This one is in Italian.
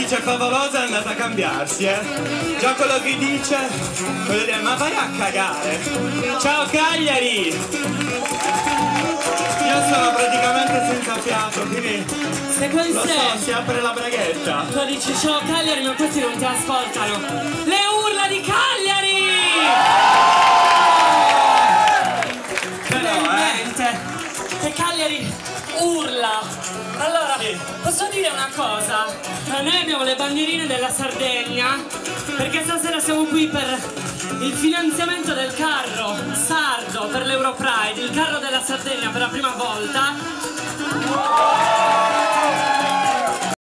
dice favolosa è andata a cambiarsi, Già quello che dice, voglio dire, ma vai a cagare. Ciao Cagliari! Io sono praticamente senza fiato, quindi lo so, si apre la braghetta. Tu dici ciao Cagliari, ma questi non ti ascoltano. Le urla di Cagliari! Che Cagliari urla. Allora, posso dire una cosa? Noi abbiamo le bandierine della Sardegna, perché stasera siamo qui per il finanziamento del Carro Sardo per l'Europride, il carro della Sardegna per la prima volta.